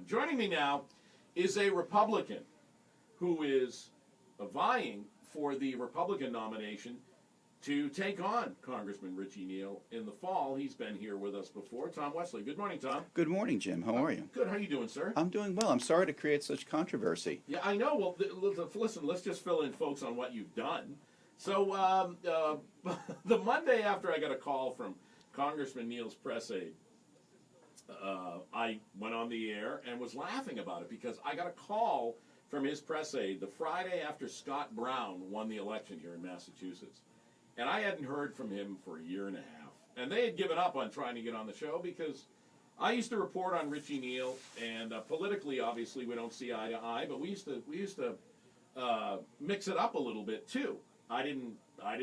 Joining me now is a Republican who is vying for the Republican nomination to take on Congressman Richie Neal in the fall. He's been here with us before. Tom Wesley. Good morning, Tom. Good morning, Jim. How are you? Good. How are you doing, sir? I'm doing well. I'm sorry to create such controversy. Yeah, I know. Well, listen, let's just fill in folks on what you've done. So the Monday after I got a call from Congressman Neal's press aide, I went on the air and was laughing about it because I got a call from his press aide the Friday after Scott Brown won the election here in Massachusetts. And I hadn't heard from him for a year and a half. And they had given up on trying to get on the show because I used to report on Richie Neal, and politically, obviously, we don't see eye to eye, but we used to mix it up a little bit too. I didn't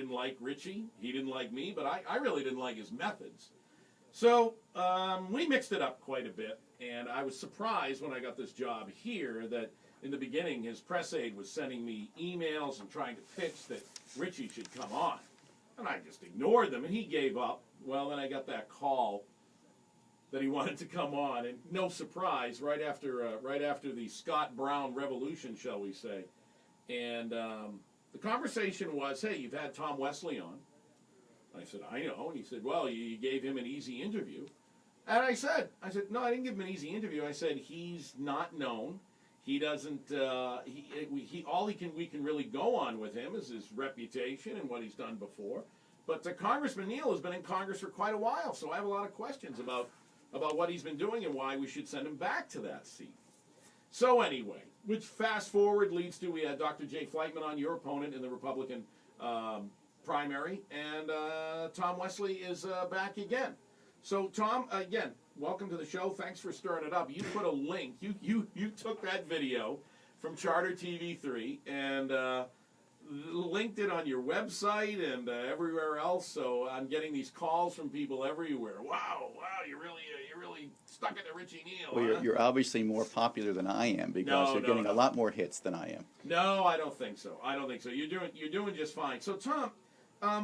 like Richie. He didn't like me, but I really didn't like his methods. So we mixed it up quite a bit, and I was surprised when I got this job here that in the beginning his press aide was sending me emails and trying to pitch that Richie should come on. And I just ignored them, and he gave up. Well, then I got that call that he wanted to come on, and no surprise, right after the Scott Brown revolution, shall we say. And the conversation was, hey, you've had Tom Wesley on. I said, I know. And he said, well, you gave him an easy interview. And I said, no, I didn't give him an easy interview. I said, he's not known. He doesn't, we can really go on with him is his reputation and what he's done before. But Congressman Neal has been in Congress for quite a while, so I have a lot of questions about what he's been doing and why we should send him back to that seat. So anyway, which fast forward leads to we had Dr. Jay Flightman on, your opponent in the Republican primary, and Tom Wesley is back again. So Tom, again, welcome to the show. Thanks for stirring it up. You put a link. You took that video from Charter TV3 and linked it on your website and everywhere else. So I'm getting these calls from people everywhere. Wow, you really stuck it to Richie Neal. Well, huh? you're obviously more popular than I am because you're getting a lot more hits than I am. No, I don't think so. You're doing just fine. So Tom,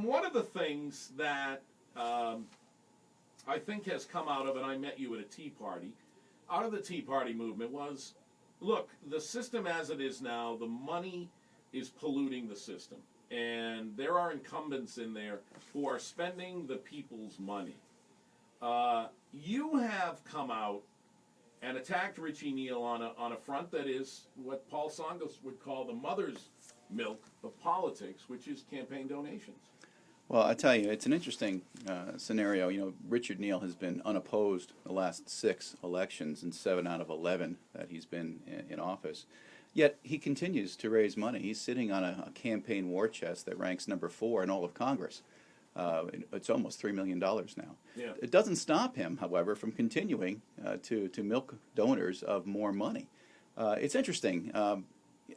one of the things that I think has come out of, and I met you at a Tea Party, out of the Tea Party movement was, look, the system as it is now, the money is polluting the system. And there are incumbents in there who are spending the people's money. You have come out and attacked Richie Neal on a front that is what Paul Tsongas would call the mother's milk of politics, which is campaign donations. Well, I tell you, it's an interesting scenario. You know, Richard Neal has been unopposed the last 6 elections and 7 out of 11 that he's been in office. Yet he continues to raise money. He's sitting on a campaign war chest that ranks number 4 in all of Congress. It's almost $3 million now. Yeah. It doesn't stop him, however, from continuing to milk donors of more money. It's interesting.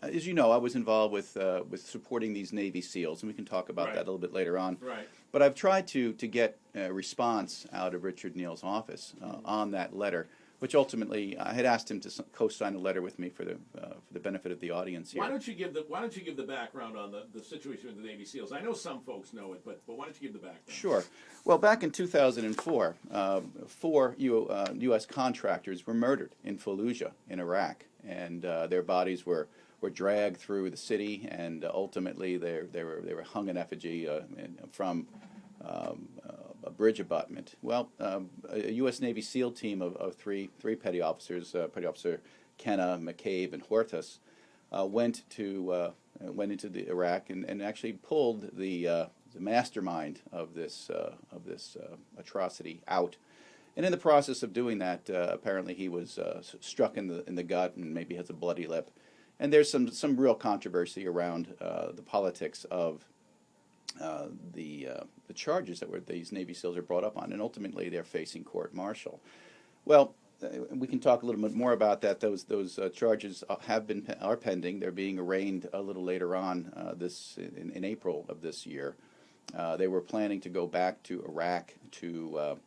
As you know, I was involved with supporting these Navy SEALs, and we can talk about that a little bit later on. Right. But I've tried to get a response out of Richard Neal's office on that letter, which ultimately I had asked him to co-sign a letter with me for the benefit of the audience here. Why don't you give the background on the situation with the Navy SEALs? I know some folks know it, but why don't you give the background? Sure. Well, back in 2004, 4 U.S. contractors were murdered in Fallujah in Iraq, and their bodies were dragged through the city, and ultimately they were hung in effigy from a bridge abutment. Well, a U.S. Navy SEAL team of three petty officers, Petty Officer Kenna, McCabe, and Hortus, went into the Iraq and actually pulled the mastermind of this atrocity out. And in the process of doing that, apparently he was struck in the gut and maybe has a bloody lip. And there's some real controversy around the politics of the charges that these Navy SEALs are brought up on, and ultimately they're facing court-martial. Well, we can talk a little bit more about that. Those charges are pending. They're being arraigned a little later on in April of this year. They were planning to go back to Iraq to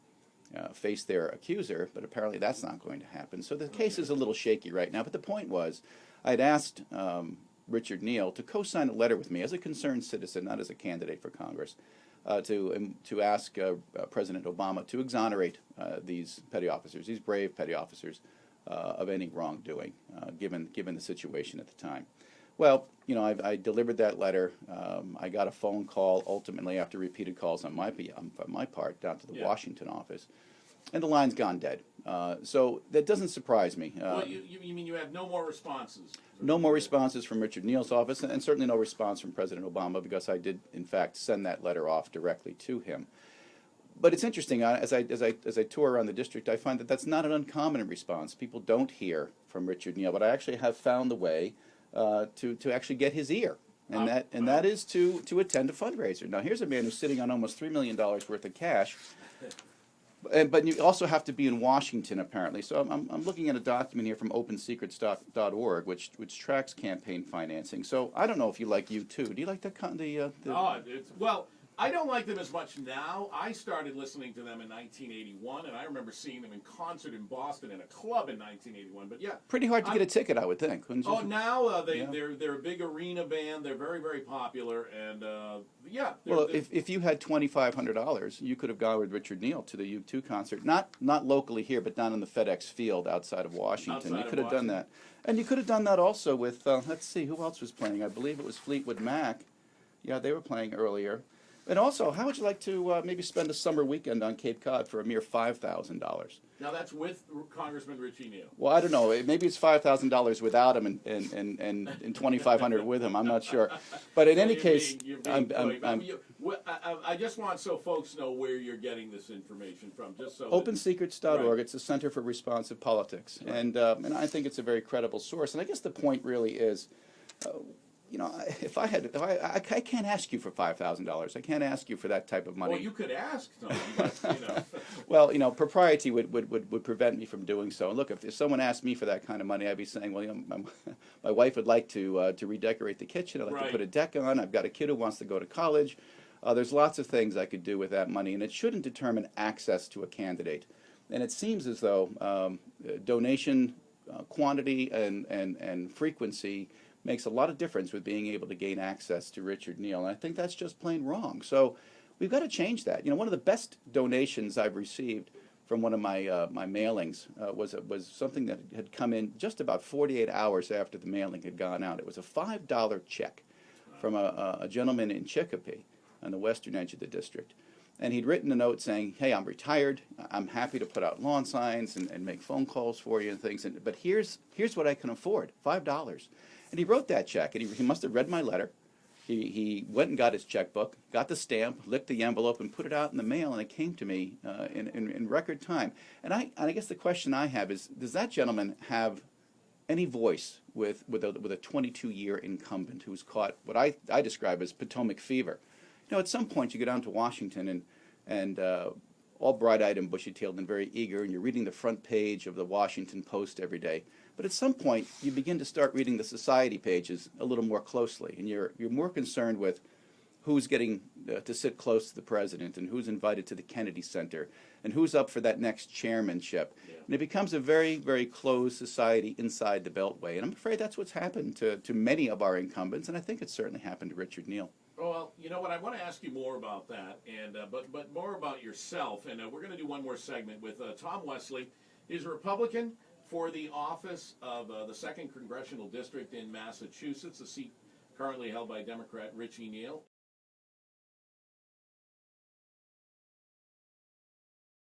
face their accuser, but apparently that's not going to happen. So the case is a little shaky right now. But the point was, I'd asked Richard Neal to co-sign a letter with me as a concerned citizen, not as a candidate for Congress, to ask President Obama to exonerate these petty officers, these brave petty officers, of any wrongdoing, given the situation at the time. Well, I delivered that letter. I got a phone call ultimately after repeated calls on my part down to the Washington office, and the line's gone dead. So that doesn't surprise me. Well, you mean you have no more responses? No more responses from Richard Neal's office, and certainly no response from President Obama, because I did, in fact, send that letter off directly to him. But it's interesting, as I tour around the district, I find that that's not an uncommon response. People don't hear from Richard Neal, but I actually have found the way to actually get his ear, and that is to attend a fundraiser. Now, here's a man who's sitting on almost $3 million worth of cash. But you also have to be in Washington, apparently. So I'm looking at a document here from OpenSecrets.org, which tracks campaign financing. So I don't know if you like U2. Do you like that? Well, I don't like them as much now. I started listening to them in 1981, and I remember seeing them in concert in Boston in a club in 1981. But yeah, pretty hard to get a ticket, I would think. Oh, now they're a big arena band. They're very, very popular, and well, if you had $2,500, you could have gone with Richard Neal to the U2 concert. Not locally here, but down in the FedEx Field outside of Washington. You could have done that, and you could have done that also with let's see, who else was playing? I believe it was Fleetwood Mac. Yeah, they were playing earlier. And also, how would you like to maybe spend a summer weekend on Cape Cod for a mere $5,000? Now that's with Congressman Richie Neal. Well, I don't know. Maybe it's $5,000 without him and $2,500 with him. I'm not sure. But in any case, I just want so folks know where you're getting this information from. Just so OpenSecrets.org. Right. It's the Center for Responsive Politics, right. And I think it's a very credible source. And I guess the point really is. I can't ask you for $5,000. I can't ask you for that type of money. Well, you could ask someone, but, Well, propriety would prevent me from doing so. And look, if someone asked me for that kind of money, I'd be saying, well, my wife would like to redecorate the kitchen. I'd like to put a deck on. I've got a kid who wants to go to college. There's lots of things I could do with that money, and it shouldn't determine access to a candidate. And it seems as though donation quantity and frequency makes a lot of difference with being able to gain access to Richard Neal, and I think that's just plain wrong. So we've got to change that. One of the best donations I've received from one of my my mailings was something that had come in just about 48 hours after the mailing had gone out. It was a $5 check from a gentleman in Chicopee on the western edge of the district. And he'd written a note saying, hey, I'm retired. I'm happy to put out lawn signs and make phone calls for you and things. But here's what I can afford, $5. And he wrote that check, and he must have read my letter. He went and got his checkbook, got the stamp, licked the envelope, and put it out in the mail, and it came to me in record time. And I guess the question I have is, does that gentleman have any voice with a 22-year incumbent who's caught what I describe as Potomac fever? At some point you go down to Washington and all bright-eyed and bushy-tailed and very eager, and you're reading the front page of the Washington Post every day. But at some point, you begin to start reading the society pages a little more closely, and you're more concerned with who's getting to sit close to the president and who's invited to the Kennedy Center and who's up for that next chairmanship. Yeah. And it becomes a very, very closed society inside the Beltway. And I'm afraid that's what's happened to many of our incumbents, and I think it's certainly happened to Richard Neal. Well, you know what? I want to ask you more about that, and but more about yourself. And we're going to do one more segment with Tom Wesley. He's a Republican for the office of the 2nd Congressional District in Massachusetts, a seat currently held by Democrat Richie Neal.